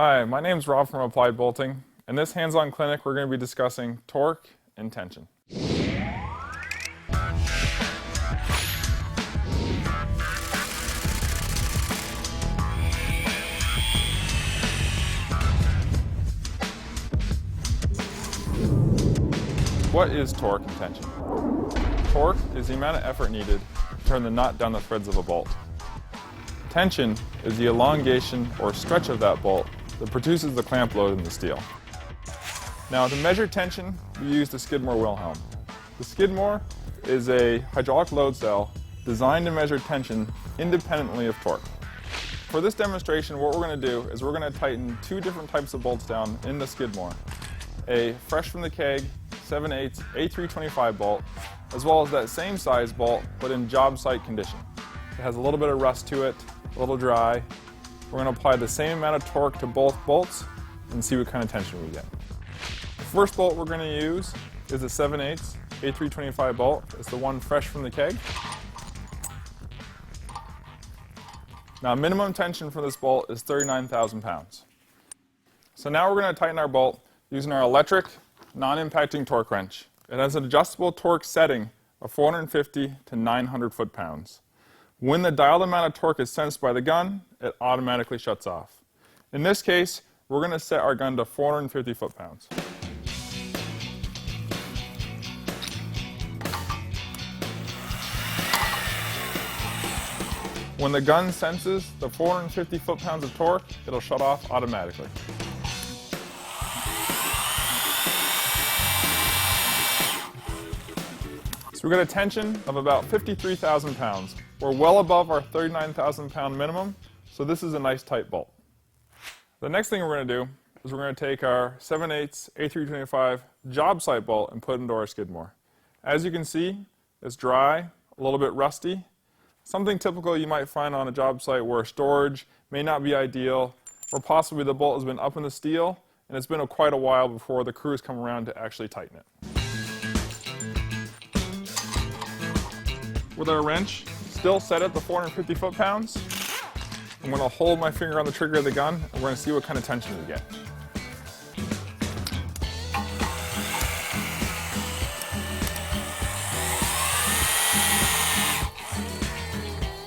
Hi, my name is Rob from Applied Bolting. In this hands-on clinic, we're going to be discussing torque and tension. What is torque and tension? Torque is the amount of effort needed to turn the nut down the threads of a bolt. Tension is the elongation or stretch of that bolt that produces the clamp load in the steel. Now, to measure tension, we use the Skidmore Wilhelm. The Skidmore is a hydraulic load cell designed to measure tension independently of torque. For this demonstration, what we're going to do is we're going to tighten two different types of bolts down in the Skidmore. A fresh from the keg 7/8 A325 bolt, as well as that same size bolt, but in job site condition. It has a little bit of rust to it, a little dry. We're going to apply the same amount of torque to both bolts and see what kind of tension we get. The first bolt we're going to use is a 7/8 A325 bolt. It's the one fresh from the keg. Now, minimum tension for this bolt is 39,000 pounds. So now we're going to tighten our bolt using our electric, non-impacting torque wrench. It has an adjustable torque setting of 450 to 900 foot-pounds. When the dialed amount of torque is sensed by the gun, it automatically shuts off. In this case, we're going to set our gun to 450 foot-pounds. When the gun senses the 450 foot-pounds of torque, it'll shut off automatically. So we've got a tension of about 53,000 pounds. We're well above our 39,000 pound minimum, so this is a nice tight bolt. The next thing we're going to do is we're going to take our 7/8 A325 job site bolt and put it into our Skidmore. As you can see, it's dry, a little bit rusty. Something typical you might find on a job site where storage may not be ideal, or possibly the bolt has been up in the steel and it's been quite a while before the crews come around to actually tighten it. With our wrench still set at the 450 foot-pounds, I'm going to hold my finger on the trigger of the gun and we're going to see what kind of tension we get.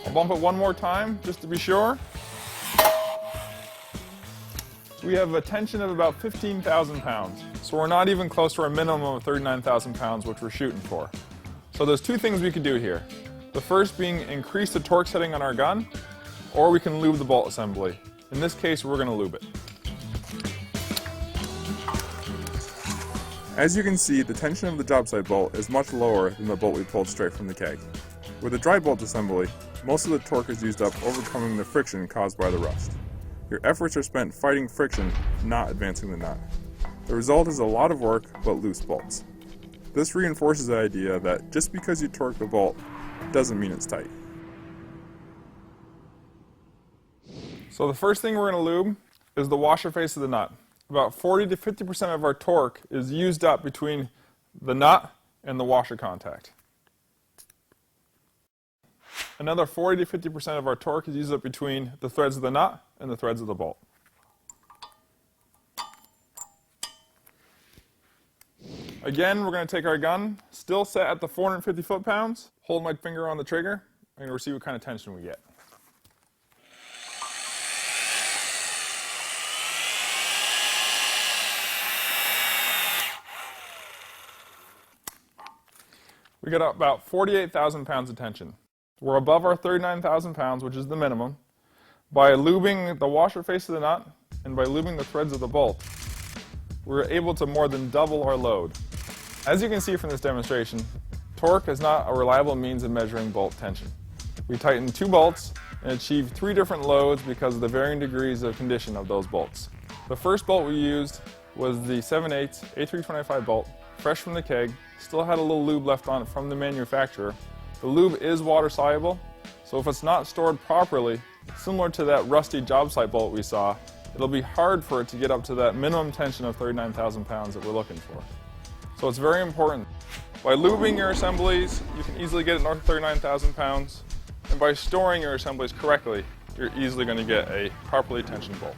I'll bump it one more time just to be sure. We have a tension of about 15,000 pounds, so we're not even close to our minimum of 39,000 pounds, which we're shooting for. So there's two things we could do here. The first being increase the torque setting on our gun, or we can lube the bolt assembly. In this case, we're going to lube it. As you can see, the tension of the job site bolt is much lower than the bolt we pulled straight from the keg. With a dry bolt assembly, most of the torque is used up overcoming the friction caused by the rust. Your efforts are spent fighting friction, not advancing the nut. The result is a lot of work, but loose bolts. This reinforces the idea that just because you torque the bolt doesn't mean it's tight. So the first thing we're going to lube is the washer face of the nut. About 40 to 50% of our torque is used up between the nut and the washer contact. Another 40 to 50% of our torque is used up between the threads of the nut and the threads of the bolt. Again, we're going to take our gun, still set at the 450 foot-pounds, hold my finger on the trigger, and we'll see what kind of tension we get. We got about 48,000 pounds of tension. We're above our 39,000 pounds, which is the minimum. By lubing the washer face of the nut and by lubing the threads of the bolt, we're able to more than double our load. As you can see from this demonstration, torque is not a reliable means of measuring bolt tension. We tightened two bolts and achieved three different loads because of the varying degrees of condition of those bolts. The first bolt we used was the 7/8 A325 bolt, fresh from the keg, still had a little lube left on it from the manufacturer. The lube is water soluble, so if it's not stored properly, similar to that rusty job site bolt we saw, it'll be hard for it to get up to that minimum tension of 39,000 pounds that we're looking for. So it's very important. By lubing your assemblies, you can easily get it north of 39,000 pounds, and by storing your assemblies correctly, you're easily going to get a properly tensioned bolt.